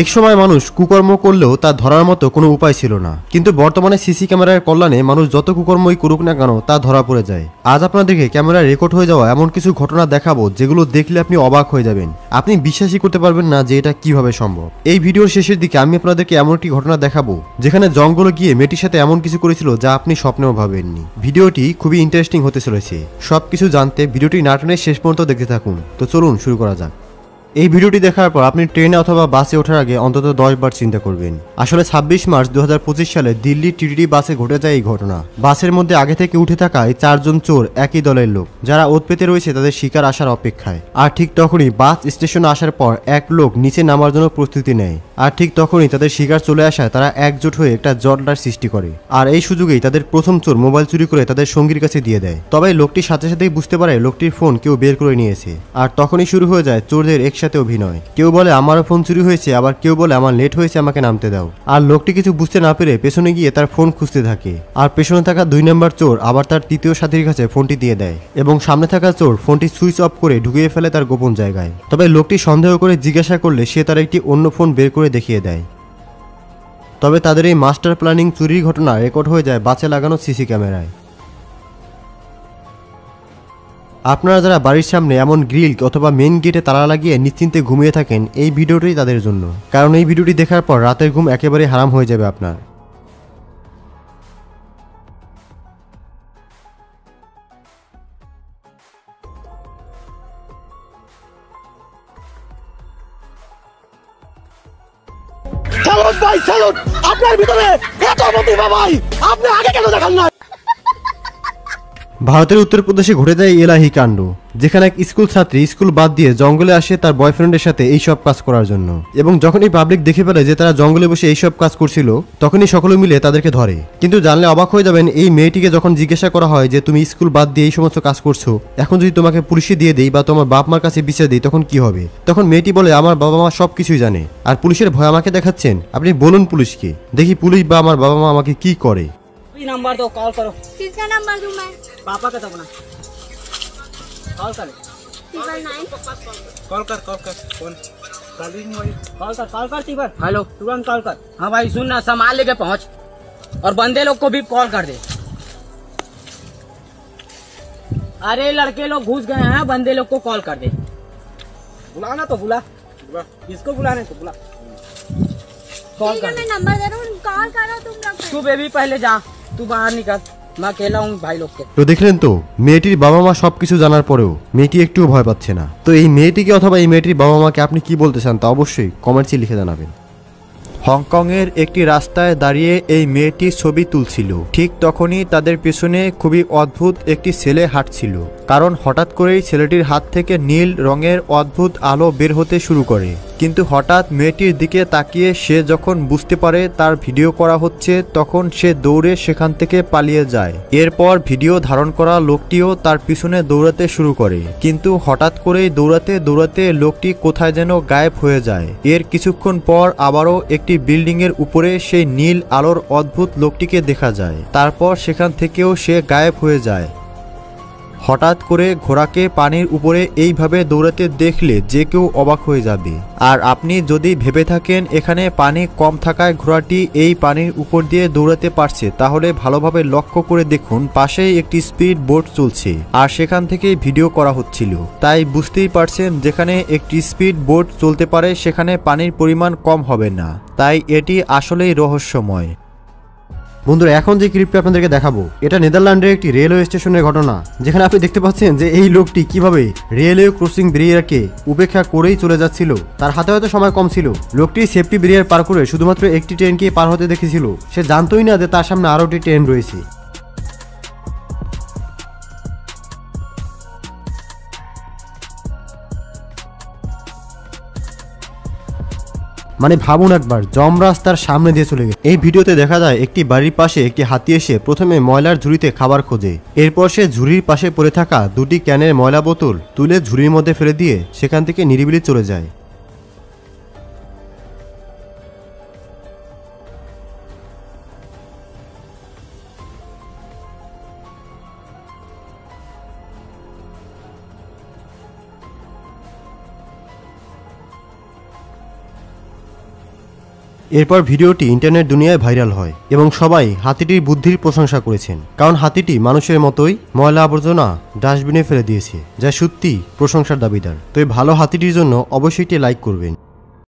একসময় মানুষ কুকর্ম করলেও তা ধরার মতো কোনো উপায় ছিল না, কিন্তু বর্তমানে সিসি ক্যামেরার কল্যাণে মানুষ যত কুকর্মই করুক না কেন তা ধরা পড়ে যায়। আজ আপনাদেরকে ক্যামেরায় রেকর্ড হয়ে যাওয়া এমন কিছু ঘটনা দেখাবো যেগুলো দেখলে আপনি অবাক হয়ে যাবেন। আপনি বিশ্বাসই করতে পারবেন না যে এটা কিভাবে সম্ভব। এই ভিডিওর শেষের দিকে আমি আপনাদেরকে এমন একটি ঘটনা দেখাবো যেখানে জঙ্গলে গিয়ে মেয়েটির সাথে এমন কিছু করেছিল যা আপনি স্বপ্নেও ভাবেননি। ভিডিওটি খুবই ইন্টারেস্টিং হতে চলেছে। সবকিছু জানতে ভিডিওটি না টেনে শেষ পর্যন্ত দেখতে থাকুন। তো চলুন শুরু করা যাক। এই ভিডিওটি দেখার পর আপনি ট্রেনে অথবা বাসে ওঠার আগে অন্তত 10 বার চিন্তা করবেন। আসলে 26 মার্চ 2025 সালে দিল্লির টিটিডি বাসে ঘটে যায় এই ঘটনা। বাসের মধ্যে আগে থেকে উঠে থাকা এই 4 জন চোর একই দলের লোক, যারা ওত পেতে রয়েছে তাদের শিকার আসার অপেক্ষায়। আর ঠিক তখনই বাস স্টেশনে আসার পর এক লোক নিচে নামার জন্য প্রস্তুতি নেয়। আর ঠিক তখনই তাদের শিকার চলে আসায় তারা একজোট হয়ে একটা জটলার সৃষ্টি করে। আর এই সুযোগেই তাদের প্রথম চোর মোবাইল চুরি করে তাদের সঙ্গীর কাছে দিয়ে দেয়। তবে লোকটির সাথে সাথেই বুঝতে পারে লোকটির ফোন কেউ বের করে নিয়েছে। আর তখনই শুরু হয়ে যায় চোরদের একসাথে অভিনয়। কেউ বলে আমারও ফোন চুরি হয়েছে, আবার কেউ বলে আমার লেট হয়েছে, আমাকে নামতে দাও। আর লোকটি কিছু বুঝতে না পেরে পেছনে গিয়ে তার ফোন খুঁজতে থাকে। আর পেছনে থাকা 2 নম্বর চোর আবার তার তৃতীয় সাথীর কাছে ফোনটি দিয়ে দেয় এবং সামনে থাকা চোর ফোনটি সুইচ অফ করে ঢুকিয়ে ফেলে তার গোপন জায়গায়। তবে লোকটি সন্দেহ করে জিজ্ঞাসা করলে সে তার একটি অন্য ফোন বের করে দেখিয়ে দেয়। তবে তাদের এই মাস্টার প্ল্যানিং চুরির ঘটনা রেকর্ড হয়ে যায় বাসে লাগানো সিসি ক্যামেরায়। আপনারা যারা বাড়ির সামনে এমন গ্রিল অথবা মেইন গেটে তালা লাগিয়ে নিশ্চিন্তে ঘুমিয়ে থাকেন, এই ভিডিওটি তাদের জন্য। কারণ এই ভিডিওটি দেখার পর রাতের ঘুম একেবারে হারাম হয়ে যাবে আপনার। স্যালুট ভাই, স্যালুট। আপনার ভিতরে এত প্রতিভা ভাই, আপনি আগে কেন দেখান না? ভারতের উত্তরপ্রদেশে ঘটে যায় এলাহি কাণ্ড, যেখানে এক স্কুল ছাত্রী স্কুল বাদ দিয়ে জঙ্গলে আসে তার বয়ফ্রেন্ডের সাথে এইসব কাজ করার জন্য। এবং যখনই পাবলিক দেখে ফেলে যে তারা জঙ্গলে বসে এইসব কাজ করছিল, তখনই সকলে মিলে তাদেরকে ধরে। কিন্তু জানলে অবাক হয়ে যাবেন, এই মেয়েটিকে যখন জিজ্ঞাসা করা হয় যে তুমি স্কুল বাদ দিয়ে এই সমস্ত কাজ করছো, এখন যদি তোমাকে পুলিশে দিয়ে দেই বা তোমার বাপ মার কাছে বিচার দিই তখন কি হবে? তখন মেয়েটি বলে আমার বাবা মা সব কিছুই জানে, আর পুলিশের ভয় আমাকে দেখাচ্ছেন। আপনি বলুন পুলিশকে, দেখি পুলিশ বা আমার বাবা মা আমাকে কি করে। नंबर दो, कॉल करो। किसका नंबर दूं मैं? पापा का तो अपना कॉल कर। 999 कॉल कर फोन कॉल कर तीबर। हेलो, तुरंत कॉल कर। हाँ भाई सुन ना, सामान लेके पहुंच और बंदे लोग को भी कॉल कर दे। अरे लड़के लोग घुस गए हैं, बंदे लोग को कॉल कर दे। बुलाना तो बुला, किसको बुलाने तो बुला। कॉल कर। मैं नंबर दे रहा हूँ, कॉल करो तुम लोग। तू बेबी पहले जा, तू बाहर निकल, मैं अकेला हूँ भाई लोग के। তো দেখলেন তো, মেয়েটির বাবা মা সবকিছু জানার পরেও মেয়েটি একটুও ভয় পাচ্ছে না। তো এই মেয়েটিকে অথবা এই মেয়েটির বাবা মাকে আপনি কি বলতে চান তা অবশ্যই কমেন্টসে লিখে জানাবেন। হংকংয়ের একটি রাস্তায় দাঁড়িয়ে এই মেয়েটি ছবি তুলছিল। ঠিক তখনই তাদের পেছনে খুবই অদ্ভুত একটি ছেলে হাঁটছিল। কারণ হঠাৎ করেই ছেলেটির হাত থেকে নীল রঙের অদ্ভুত আলো বের হতে শুরু করে। কিন্তু হঠাৎ মেয়েটির দিকে তাকিয়ে সে যখন বুঝতে পারে তার ভিডিও করা হচ্ছে, তখন সে দৌড়ে সেখান থেকে পালিয়ে যায়। এরপর ভিডিও ধারণ করা লোকটিও তার পিছনে দৌড়াতে শুরু করে। কিন্তু হঠাৎ করেই দৌড়াতে দৌড়াতে লোকটি কোথায় যেন গায়েব হয়ে যায়। এর কিছুক্ষণ পর আবারও একটি বিল্ডিং এর উপরে সেই নীল আলোর অদ্ভুত লোকটিকে দেখা যায়। তারপর সেখান থেকেও সে গায়েব হয়ে যায়। হঠাৎ করে ঘোড়াকে পানির উপরে এইভাবে দৌড়াতে দেখলে যে কেউ অবাক হয়ে যাবে। আর আপনি যদি ভেবে থাকেন এখানে পানি কম থাকায় ঘোড়াটি এই পানির উপর দিয়ে দৌড়াতে পারছে, তাহলে ভালোভাবে লক্ষ্য করে দেখুন পাশেই একটি স্পিড বোট চলছে আর সেখান থেকে ভিডিও করা হচ্ছিল। তাই বুঝতেই পারছেন যেখানে একটি স্পিড বোট চলতে পারে সেখানে পানির পরিমাণ কম হবে না। তাই এটি আসলেই রহস্যময়। বন্ধুরা, এখন যে ক্লিপটা আপনাদেরকে দেখাবো এটা নেদারল্যান্ডের একটি রেলওয়ে স্টেশনের ঘটনা, যেখানে আপনি দেখতে পাচ্ছেন যে এই লোকটি কিভাবে রেলওয়ে ক্রসিং ব্যারিয়ারকে উপেক্ষা করেই চলে যাচ্ছিল। তার হাতে হয়তো সময় কম ছিল। লোকটি সেফটি ব্যারিয়ার পার করে শুধুমাত্র একটি ট্রেনকে পার হতে দেখেছিল। সে জানতোই না যে তার সামনে আরও একটি ট্রেন রয়েছে। মানে ভাবুন একবার, যমরাজ তার সামনে দিয়ে চলে গেছে। এই ভিডিওতে দেখা যায় একটি বাড়ির পাশে একটি হাতি এসে প্রথমে ময়লার ঝুড়িতে খাবার খোঁজে। এরপর সে ঝুড়ির পাশে পড়ে থাকা 2টি ক্যানের ময়লা বোতল তুলে ঝুড়ির মধ্যে ফেলে দিয়ে সেখান থেকে নিরিবিলি চলে যায়। এরপর ভিডিওটি ইন্টারনেট দুনিয়ায় ভাইরাল হয় এবং সবাই হাতিটির বুদ্ধির প্রশংসা করেছেন, কারণ হাতিটি মানুষের মতোই ময়লা আবর্জনা ডাস্টবিনে ফেলে দিয়েছে, যা সত্যি প্রশংসার দাবিদার। তো এই ভালো হাতিটির জন্য অবশ্যই একটি লাইক করবেন।